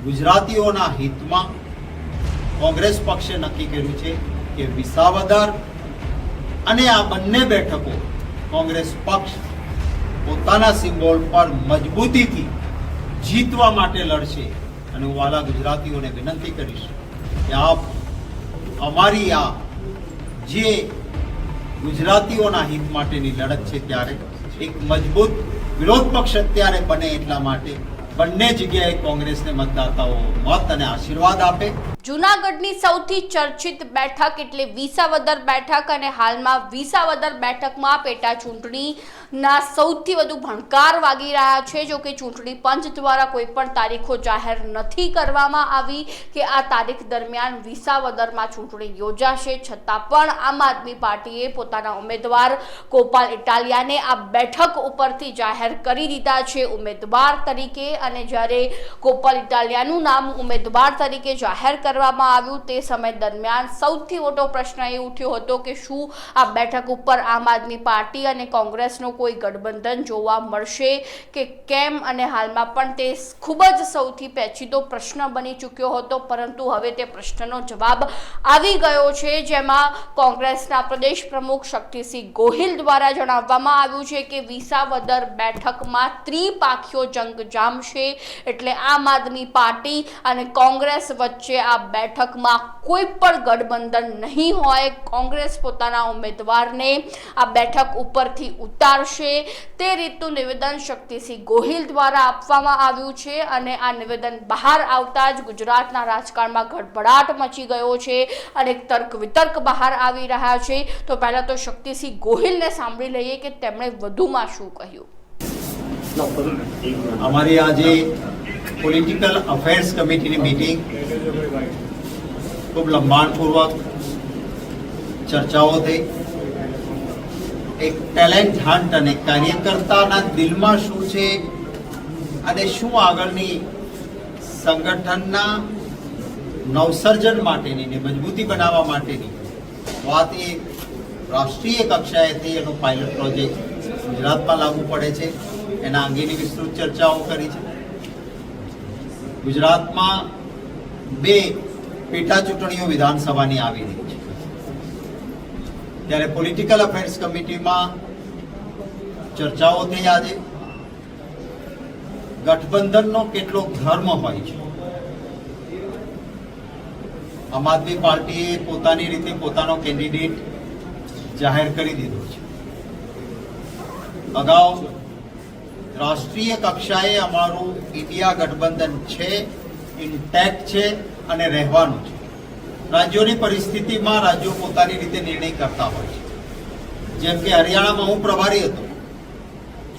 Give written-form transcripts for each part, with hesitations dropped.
ગુજરાતીઓના હિતમાં કોંગ્રેસ પક્ષે નક્કી કર્યું છે કે વિસાવદર અને આ બંને બેઠકો કોંગ્રેસ પક્ષ પોતાના સિમ્બોલ પર મજબૂતીથી જીતવા માટે લડશે. અને હું વાલા ગુજરાતીઓને વિનંતી કરીશ કે આપ અમારી આ જે ગુજરાતીઓના હિત માટેની લડત છે ત્યારે એક મજબૂત વિરોધ પક્ષ અત્યારે બને એટલા માટે બંને જગ્યાએ કોંગ્રેસને મતદાતાઓ મત અને આશીર્વાદ આપે. જૂનાગઢની સૌથી ચર્ચિત બેઠક એટલે વિસાવદર બેઠક અને હાલમાં વિસાવદર બેઠકમાં પેટા ચૂંટણીના સૌથી વધુ ભણકાર વાગી રહ્યા છે. જો કે ચૂંટણી પંચ દ્વારા કોઈ પણ તારીખો જાહેર નથી કરવામાં આવી કે આ તારીખ દરમિયાન વિસાવદરમાં ચૂંટણી યોજાશે, છતાં પણ આમ આદમી પાર્ટીએ પોતાના ઉમેદવાર ગોપાલ ઇટાલિયાને આ બેઠક ઉપરથી જાહેર કરી દીધા છે ઉમેદવાર તરીકે. અને જ્યારે ગોપાલ ઇટાલિયાનું નામ ઉમેદવાર તરીકે જાહેર કરવામાં આવ્યું તે સમય દરમિયાન સૌથી મોટો પ્રશ્ન એ ઉઠ્યો હતો કે શું આ બેઠક ઉપર આમ આદમી પાર્ટી અને કોંગ્રેસનો કોઈ ગઠબંધન જોવા મળશે કે કેમ. અને હાલમાં પણ તે ખૂબ જ સૌથી પેચીદો પ્રશ્ન બની ચૂક્યો હતો, પરંતુ હવે તે પ્રશ્નનો જવાબ આવી ગયો છે, જેમાં કોંગ્રેસના પ્રદેશ પ્રમુખ શક્તિસિંહ ગોહિલ દ્વારા જણાવવામાં આવ્યું છે કે વિસાવદર બેઠકમાં ત્રિપાખીયો જંગ જામશે. એટલે આમ આદમી પાર્ટી અને કોંગ્રેસ વચ્ચે આ બેઠકમાં કોઈ પણ ગઠબંધન નહીં હોય. કોંગ્રેસ પોતાના ઉમેદવારને આ બેઠક ઉપરથી ઉતારશે તે રીતનું નિવેદન શક્તિસિંહ ગોહિલ દ્વારા આપવામાં આવ્યું છે. અને આ નિવેદન બહાર આવતા જ ગુજરાતના રાજકારણમાં ગડબડાટ મચી ગયો છે અને તર્ક વિતર્ક બહાર આવી રહ્યા છે. તો પહેલા તો શક્તિસિંહ ગોહિલને સાંભળી લઈએ કે તેમણે વધુમાં શું કહ્યું. અમારી આજે પોલિટિકલ અફેર્સ કમિટીની મીટિંગ ખૂબ લંબાણપૂર્વક ચર્ચાઓ થઈ. એક ટેલેન્ટ હન્ટ અને કાર્યકર્તાના દિલમાં શું છે અને શું આગળની સંગઠનના નવસર્જન માટેની ને મજબૂતી બનાવવા માટેની વાત એ રાષ્ટ્રીય કક્ષાએથી એનો પાયલોટ પ્રોજેક્ટ ગુજરાતમાં લાગુ પડે છે એના અંગેની વિસ્તૃત ચર્ચાઓ કરી છે. ગુજરાતમાં 2 પેટા ચૂંટણીઓ વિધાનસભાની આવી રહી છે ત્યારે પોલિટિકલ અફેર્સ કમિટીમાં ચર્ચાઓ થઈ. આજે ગઠબંધનનો કેટલો ધર્મ હોય છે. આમ આદમી પાર્ટીએ પોતાની રીતે પોતાનો કેન્ડિડેટ જાહેર કરી દીધો છે. અગાઉ રાષ્ટ્રીય કક્ષાએ અમારું ઇન્ડિયા ગઠબંધન છે, ઇન્ટેક્ટ છે અને રહેવાનું છે. રાજ્યોની પરિસ્થિતિમાં રાજ્યો પોતાની રીતે નિર્ણય કરતા હોય છે. જેમ કે હરિયાણામાં હું પ્રભારી હતો,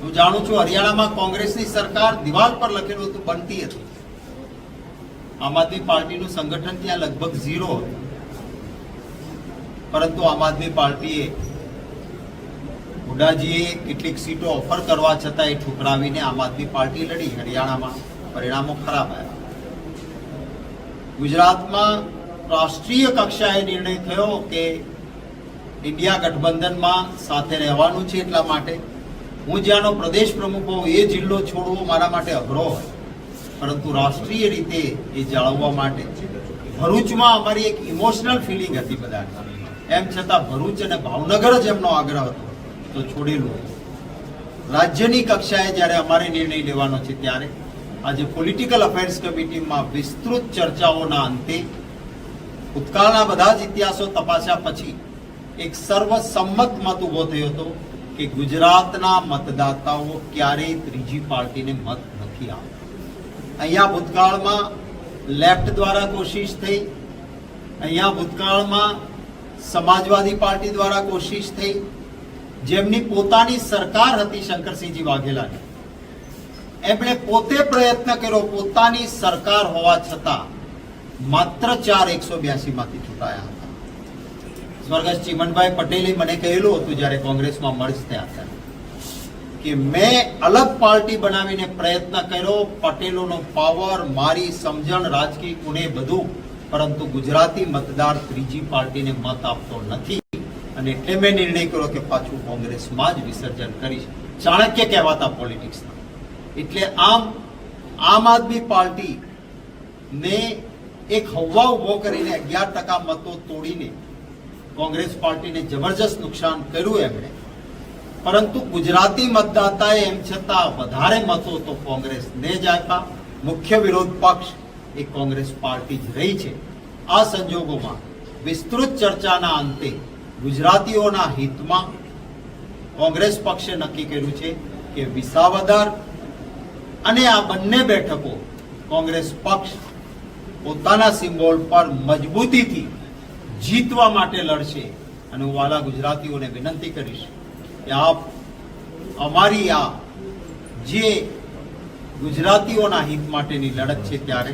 હું જાણું છું હરિયાણામાં કોંગ્રેસની સરકાર દિવાલ પર લખેલું હતું બનતી હતી. આમ આદમી પાર્ટીનું સંગઠન ત્યાં લગભગ 0 હતું, પરંતુ આમ આદમી પાર્ટીએ હુડાજીએ કેટલીક સીટો ઓફર કરવા છતાં એ ઠુકરાવીને આમ આદમી પાર્ટી લડી. હરિયાણામાં પરિણામો ખરાબ આવ્યા. ગુજરાતમાં રાષ્ટ્રીય કક્ષાએ નિર્ણય થયો કે ઇન્ડિયા ગઠબંધનમાં સાથે રહેવાનું છે. એટલા માટે હું જ્યાંનો પ્રદેશ પ્રમુખ હોઉં એ જિલ્લો છોડવો મારા માટે અઘરો હોય, પરંતુ રાષ્ટ્રીય રીતે એ જાળવવા માટે ભરૂચમાં અમારી એક ઇમોશનલ ફિલિંગ હતી બધા. એમ છતાં ભરૂચ અને ભાવનગર જ એમનો આગ્રહ હતો તો છોડેલું. રાજ્યની કક્ષાએ જ્યારે અમારે નિર્ણય લેવાનો છે ત્યારે આજે પોલિટિકલ અફેર્સ કમિટીમાં વિસ્તૃત ચર્ચાઓના અંતે ભૂતકાળના બધા જ ઇતિહાસો તપાસ્યા પછી એક સર્વસંમત મત ઉભો થયો હતો કે ગુજરાતના મતદાતાઓ ક્યારેય ત્રીજી પાર્ટીને મત નથી આપતા. અહીંયા ભૂતકાળમાં લેફ્ટ દ્વારા કોશિશ થઈ, અહીંયા ભૂતકાળમાં સમાજવાદી પાર્ટી દ્વારા કોશિશ થઈ, જેમની પોતાની સરકાર હતી શંકરસિંહજી વાઘેલાની. એમણે પોતે પ્રયત્ન કર્યો, પોતાની સરકાર હોવા છતાં માત્ર 4 182 માંથી ચૂંટાયા હતા. સ્વર્ગસ્થ ચીમનભાઈ પટેલે મને કહેલું હતું જ્યારે કોંગ્રેસમાં મર્જ થયા હતા કે મેં અલગ પાર્ટી બનાવીને પ્રયત્ન કર્યો, પટેલોનો પાવર, મારી સમજણ, રાજકીય ગુણે બધું, પરંતુ ગુજરાતી મતદાર ત્રીજી પાર્ટીને મત આપતો નથી. અને એટલે મેં નિર્ણય કર્યો કે પાછું કોંગ્રેસમાં જ વિસર્જન કરીશ. ચાણક્ય કહેવાતા પોલિટિક્સના. એટલે આમ આદમી પાર્ટી ને એક હવા ઉભો કરીને 11% મતો તોડીને કોંગ્રેસ પાર્ટીને જબરજસ્ત નુકસાન કર્યું એમણે, પરંતુ ગુજરાતી મતદાતાએ એમ છતાં વધારે મતો તો કોંગ્રેસને જ આપ્યા. મુખ્ય વિરોધ પક્ષ એ કોંગ્રેસ પાર્ટી જ રહી છે. આ સંજોગોમાં વિસ્તૃત ચર્ચાના અંતે ગુજરાતીઓના હિતમાં કોંગ્રેસ પક્ષે નક્કી કર્યું છે કે વિસાવદર અને આ બંને બેઠકો કોંગ્રેસ પક્ષ પોતાના સિમ્બોલ પર મજબૂતીથી જીતવા માટે લડશે. અને હું વાલા ગુજરાતીઓને વિનંતી કરીશ કે આપ અમારી આ જે ગુજરાતીઓના હિત માટેની લડત છે ત્યારે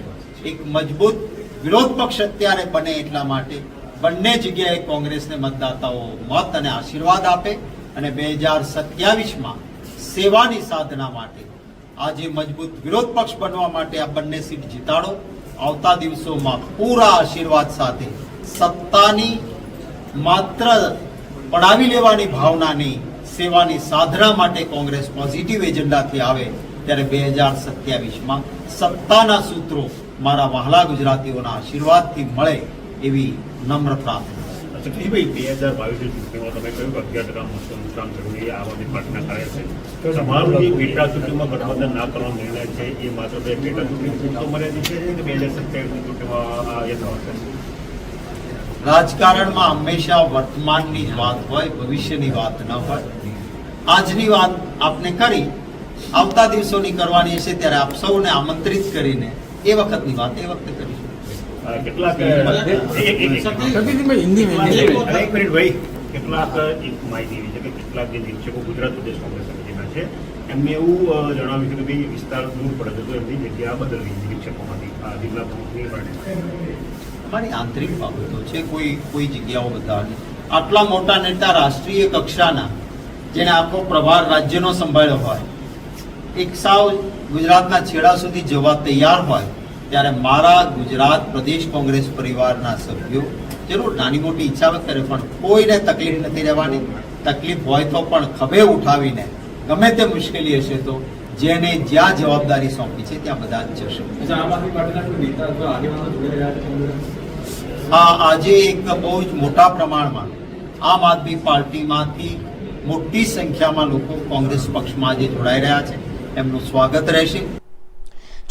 એક મજબૂત વિરોધ પક્ષ અત્યારે બને એટલા માટે બંને જગ્યાએ કોંગ્રેસને મતદાતાઓ મત અને આશીર્વાદ આપે અને 2027માં સેવાની સાધના માટે આજે મજબૂત વિરોધ પક્ષ બનવા માટે આ બંને સીટ જીતાડો. આવતા દિવસોમાં પૂરા આશીર્વાદ સાથે સત્તાની માત્ર પડાવી લેવાની ભાવના નહીં, સેવાની સાધના માટે કોંગ્રેસ પોઝિટિવ એજન્ડાથી આવે ત્યારે 2027માં સત્તાના સૂત્રો મારા વહાલા ગુજરાતીઓના આશીર્વાદથી મળે એવી નમ્ર પ્રાર્થના. જગદીશભાઈ, 2022 ચૂંટણીમાં તમે કહ્યું કે 11% મતનું નુકસાન થયું એ આમ આદમી પાર્ટીના કાર્ય છે. તમારું જે પેટા ચૂંટણીમાં ગઠબંધન ના કરવાનો નિર્ણય છે એ માત્ર બે પેટા ચૂંટણી પૂરતો મર્યાદિત છે કે 2027ની ચૂંટણીમાં આ યથાવત છે? રાજકારણમાં હંમેશા વર્તમાનની જ વાત હોય, ભવિષ્યની વાત ન હોય. આજની વાત આપને કરી, આવતા દિવસોની કરવાની હશે ત્યારે આપ સૌને આમંત્રિત કરીને એ વખતની વાત એ વખતે કરીશું. કેટલાક એક માહિતી એવી છે કે કેટલાક જે નિરીક્ષકો ગુજરાત પ્રદેશ કોંગ્રેસ સમિતિના છે એમને એવું જણાવ્યું છે કે ભાઈ વિસ્તાર દૂર પડે છે તો એમની જગ્યા બદલવી નિરીક્ષકોમાંથી આ જિલ્લા પ્રમુખની માટે. અમારી આંતરિક બાબતો છે, કોઈ જગ્યાઓ બદલાવાની. આટલા મોટા નેતા રાષ્ટ્રીય કક્ષાના જેને આખો પ્રભાર રાજ્યનો સંભાળ્યો હોય, એક સાવ ગુજરાતના છેડા સુધી જવા તૈયાર હોય ત્યારે મારા ગુજરાત પ્રદેશ કોંગ્રેસ પરિવારના સભ્યો જરૂર નાની મોટી ઈચ્છા કરે પણ કોઈને તકલીફ નથી રહેવાની. તકલીફ હોય તો પણ ખભે ઉઠાવીને ગમે તે મુશ્કેલી હશે તો જેને જ્યાં જવાબદારી સોંપી છે ત્યાં બધા જ જશે. હા, આજે એક બહુ જ મોટા પ્રમાણમાં આમ આદમી પાર્ટીમાંથી મોટી સંખ્યામાં લોકો કોંગ્રેસ પક્ષમાં આજે જોડાઈ રહ્યા છે. એમનું સ્વાગત રહેશે.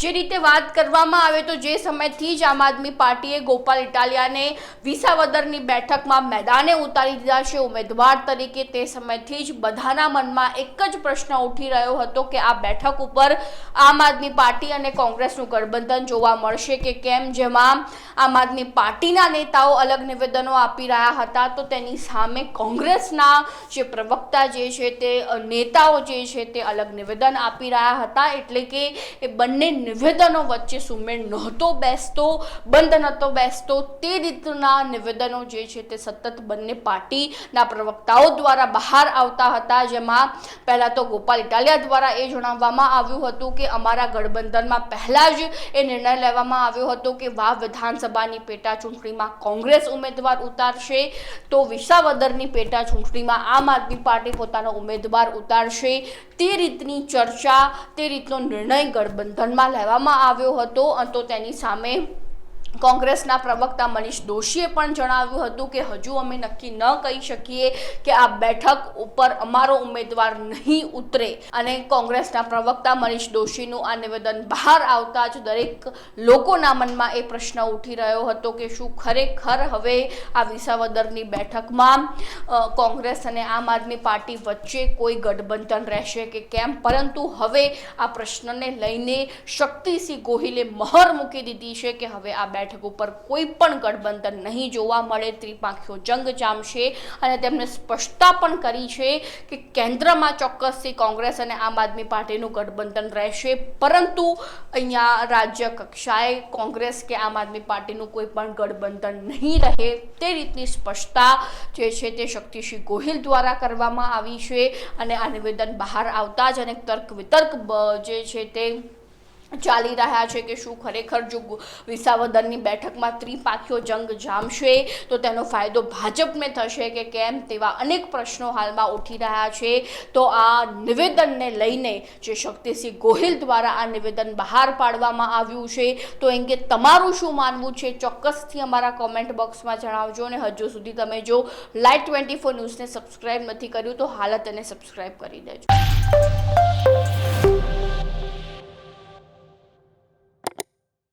જે રીતે વાત કરવામાં આવે તો જે સમયથી જ આમ આદમી પાર્ટીએ ગોપાલ ઇટાલિયાને વિસાવદરની બેઠકમાં મેદાને ઉતારી દીધા છે ઉમેદવાર તરીકે, તે સમયથી જ બધાના મનમાં એક જ પ્રશ્ન ઉઠી રહ્યો હતો કે આ બેઠક ઉપર આમ આદમી પાર્ટી અને કોંગ્રેસનું ગઠબંધન જોવા મળશે કે કેમ. જેમાં આમ આદમી પાર્ટીના નેતાઓ અલગ નિવેદનો આપી રહ્યા હતા તો તેની સામે કોંગ્રેસના જે પ્રવક્તા જે છે તે નેતાઓ જે છે તે અલગ નિવેદન આપી રહ્યા હતા. એટલે કે એ બંને નિવેદનો વચ્ચે સુમેળ નહોતો બેસતો, બંધ નહોતો બેસતો. તે રીતના નિવેદનો જે છે તે સતત બંને પાર્ટીના પ્રવક્તાઓ દ્વારા બહાર આવતા હતા. જેમાં પહેલા તો ગોપાલ ઇટાલિયા દ્વારા એ જણાવવામાં આવ્યું હતું કે અમારા ગઠબંધનમાં પહેલા જ એ નિર્ણય લેવામાં આવ્યો હતો કે વાવ વિધાનસભાની પેટા ચૂંટણીમાં કોંગ્રેસ ઉમેદવાર ઉતારશે તો વિસાવદરની પેટા ચૂંટણીમાં આમ આદમી પાર્ટી પોતાનો ઉમેદવાર ઉતારશે. તે રીતની ચર્ચા, તે રીતનો નિર્ણય ગઠબંધનમાં લેવામાં આવ્યો હતો. તો તેની સામે કોંગ્રેસના પ્રવક્તા મનીષ દોશીએ પણ જણાવ્યું હતું કે હજુ અમે નક્કી ન કહી શકીએ કે આ બેઠક ઉપર અમારો ઉમેદવાર નહીં ઉતરે. અને કોંગ્રેસના પ્રવક્તા મનીષ દોશીનું આ નિવેદન બહાર આવતા જ દરેક લોકોના મનમાં એ પ્રશ્ન ઉઠી રહ્યો હતો કે શું ખરેખર હવે આ વિસાવદરની બેઠકમાં કોંગ્રેસ અને આમ આદમી પાર્ટી વચ્ચે કોઈ ગઠબંધન રહેશે કે કેમ. પરંતુ હવે આ પ્રશ્નને લઈને શક્તિસિંહ ગોહિલે મહોર મૂકી દીધી છે કે હવે આ બેઠક ઉપર કોઈ પણ ગઠબંધન નહીં જોવા મળે, ત્રિપાંખીઓ જંગ જામશે. અને તેમણે સ્પષ્ટતા પણ કરી છે કે કેન્દ્રમાં ચોક્કસથી કોંગ્રેસ અને આમ આદમી પાર્ટીનું ગઠબંધન રહેશે, પરંતુ અહીંયા રાજ્ય કક્ષાએ કોંગ્રેસ કે આમ આદમી પાર્ટીનું કોઈ પણ ગઠબંધન નહીં રહે. તે રીતની સ્પષ્ટતા જે છે તે શક્તિસિંહ ગોહિલ દ્વારા કરવામાં આવી છે. અને આ નિવેદન બહાર આવતા જ અનેક તર્ક વિતર્ક જે છે તે ચાલી રહ્યા છે કે શું ખરેખર જો વિસાવદરની બેઠકમાં ત્રિપાખીઓ જંગ જામશે તો તેનો ફાયદો ભાજપને થશે કે કેમ, તેવા અનેક પ્રશ્નો હાલમાં ઉઠી રહ્યા છે. તો આ નિવેદનને લઈને જે શક્તિસિંહ ગોહિલ દ્વારા આ નિવેદન બહાર પાડવામાં આવ્યું છે તો અંગે તમારું શું માનવું છે ચોક્કસથી અમારા કોમેન્ટ બોક્સમાં જણાવજો. અને હજુ સુધી તમે જો લાઈવ 24 ન્યૂઝને સબસ્ક્રાઇબ નથી કર્યું તો હાલ તેને સબસ્ક્રાઇબ કરી દેજો.